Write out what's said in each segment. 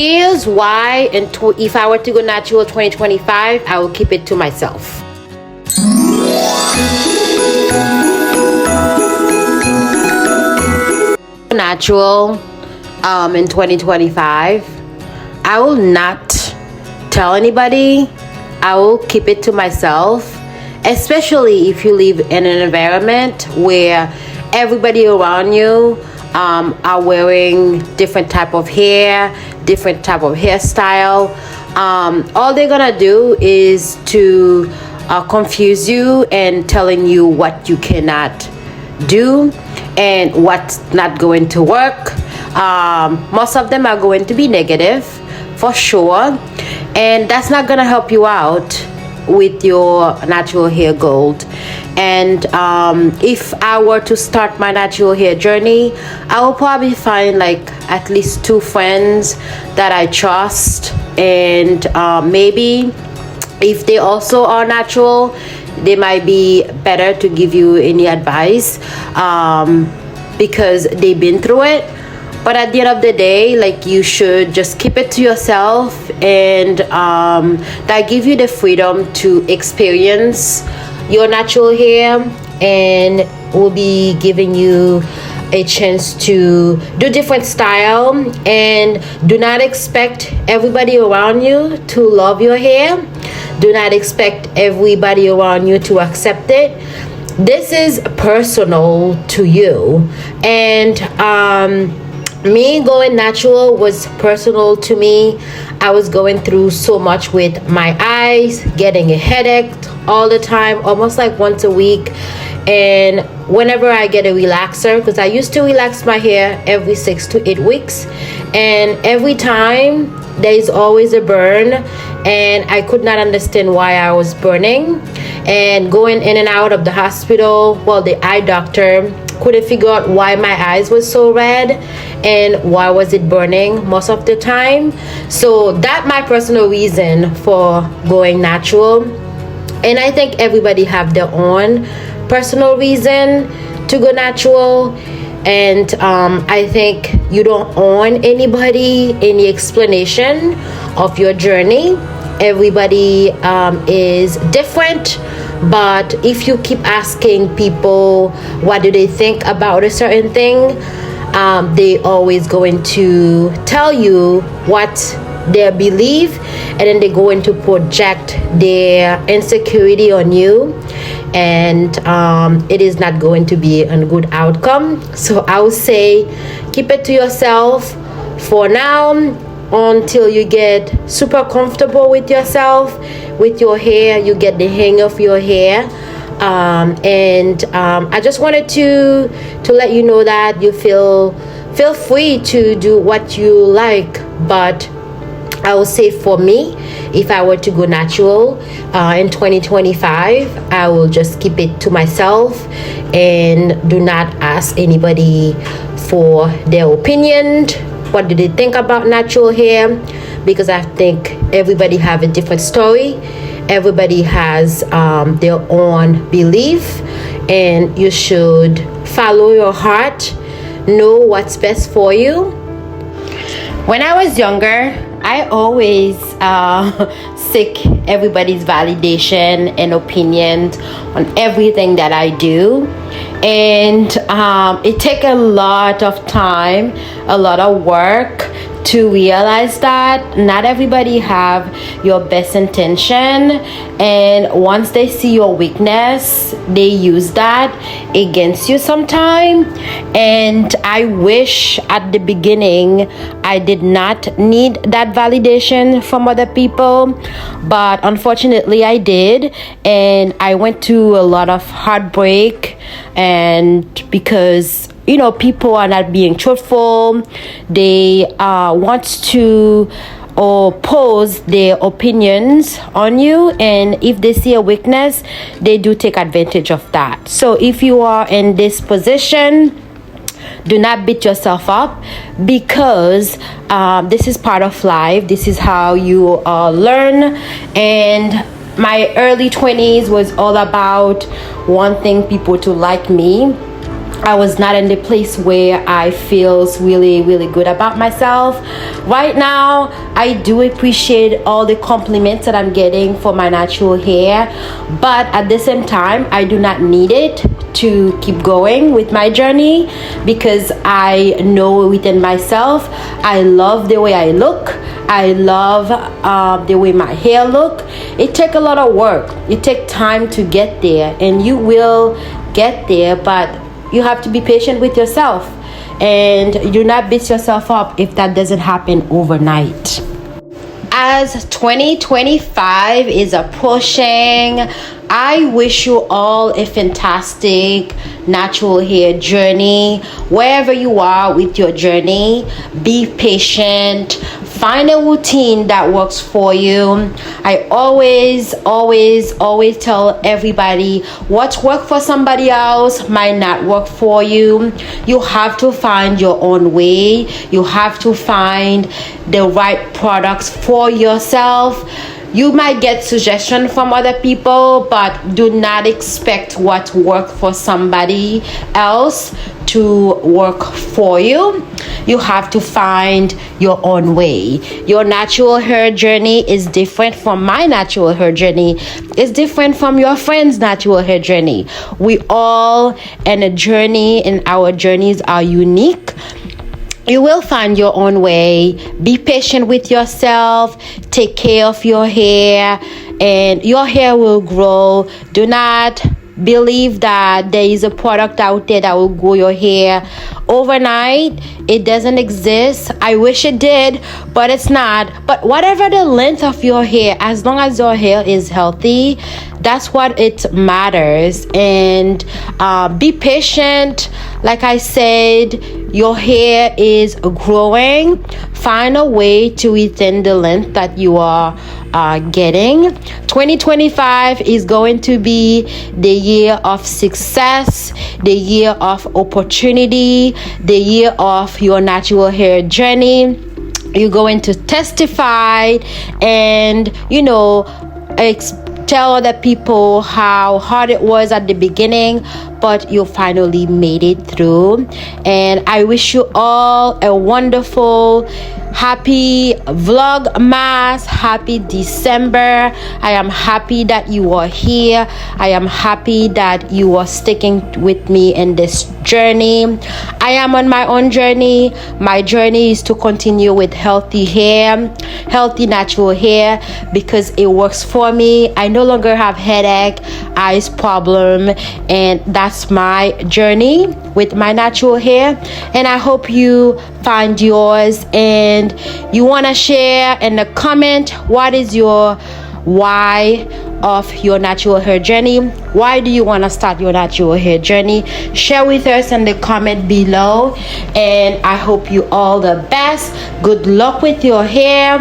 Here's why, and if I were to go natural 2025, I will keep it to myself. Natural in 2025, I will not tell anybody. I will keep it to myself, especially if you live in an environment where everybody around you are wearing different type of hair, different type of hairstyle. All they're gonna do is to confuse you and telling you what you cannot do and what's not going to work. Most of them are going to be negative for sure, and that's not gonna help you out with your natural hair gold. And if I were to start my natural hair journey, I will probably find like at least 2 friends that I trust, and maybe if they also are natural, they might be better to give you any advice because they've been through it. But at the end of the day, like, you should just keep it to yourself, and that give you the freedom to experience your natural hair, and will be giving you a chance to do different style. And do not expect everybody around you to love your hair. Do not expect everybody around you to accept it. This is personal to you. And me going natural was personal to me. I was going through so much with my eyes, getting a headache all the time, almost like once a week. And whenever I get a relaxer, because I used to relax my hair every 6 to 8 weeks, and every time there is always a burn, and I could not understand why I was burning. And going in and out of the hospital, well, the eye doctor couldn't figure out why my eyes was so red and why was it burning most of the time. So that my personal reason for going natural. And I think everybody have their own personal reason to go natural. And I think you don't owe anybody any explanation of your journey. Everybody is different. But if you keep asking people what do they think about a certain thing, they always going to tell you what they believe, and then they're going to project their insecurity on you, and it is not going to be a good outcome. So I would say keep it to yourself for now, until you get super comfortable with yourself, with your hair, you get the hang of your hair. And I just wanted to let you know that you feel free to do what you like. But I would say for me, if I were to go natural in 2025, I will just keep it to myself and do not ask anybody for their opinion. What do they think about natural hair? Because I think everybody have a different story. Everybody has their own belief, and you should follow your heart, know what's best for you. When I was younger, I always seek everybody's validation and opinions on everything that I do. And it takes a lot of time, a lot of work to realize that not everybody have your best intention, and once they see your weakness, they use that against you sometime. And I wish at the beginning I did not need that validation from other people, but unfortunately I did, and I went through a lot of heartbreak. And because people are not being truthful, they want to oppose their opinions on you, and if they see a weakness, they do take advantage of that. So if you are in this position, do not beat yourself up, because this is part of life. This is how you learn. And my early 20s was all about wanting people to like me, I was not in the place where I feels really, really good about myself. Right now, I do appreciate all the compliments that I'm getting for my natural hair, but at the same time, I do not need it to keep going with my journey, because I know within myself, I love the way I look. I love the way my hair look. It takes a lot of work. It takes time to get there, and you will get there, but you have to be patient with yourself, and do not beat yourself up if that doesn't happen overnight. As 2025 is approaching, I wish you all a fantastic natural hair journey. Wherever you are with your journey, be patient. Find a routine that works for you. I always tell everybody what worked for somebody else might not work for you. You have to find your own way. You have to find the right products for yourself. You might get suggestions from other people, but do not expect what worked for somebody else to work for you. You have to find your own way. Your natural hair journey is different from my natural hair journey. It's different from your friend's natural hair journey. We all in a journey, and our journeys are unique. You will find your own way. Be patient with yourself. Take care of your hair, and your hair will grow. Do not believe that there is a product out there that will grow your hair overnight. It doesn't exist. I wish it did, but it's not. But whatever the length of your hair, as long as your hair is healthy, that's what it matters. And be patient. Like I said, your hair is growing. Find a way to within the length that you are getting. 2025 is going to be the year of success, the year of opportunity, the year of your natural hair journey. You're going to testify and, tell other people how hard it was at the beginning, but you finally made it through. And I wish you all a wonderful, happy Vlogmas, happy December. I am happy that you are here. I am happy that you are sticking with me in this journey. I am on my own journey. My journey is to continue with healthy hair, healthy natural hair, because it works for me. I no longer have headache, eyes problem, and that's my journey with my natural hair. And I hope you find yours, and you want to share in the comment what is your why of your natural hair journey. Why do you want to start your natural hair journey? Share with us in the comment below, and I hope you all the best. Good luck with your hair.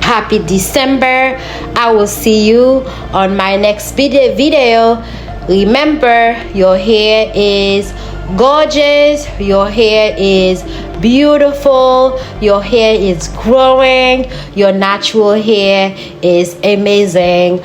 Happy December. I will see you on my next video. Remember, your hair is gorgeous. Your hair is beautiful. Your hair is growing. Your natural hair is amazing.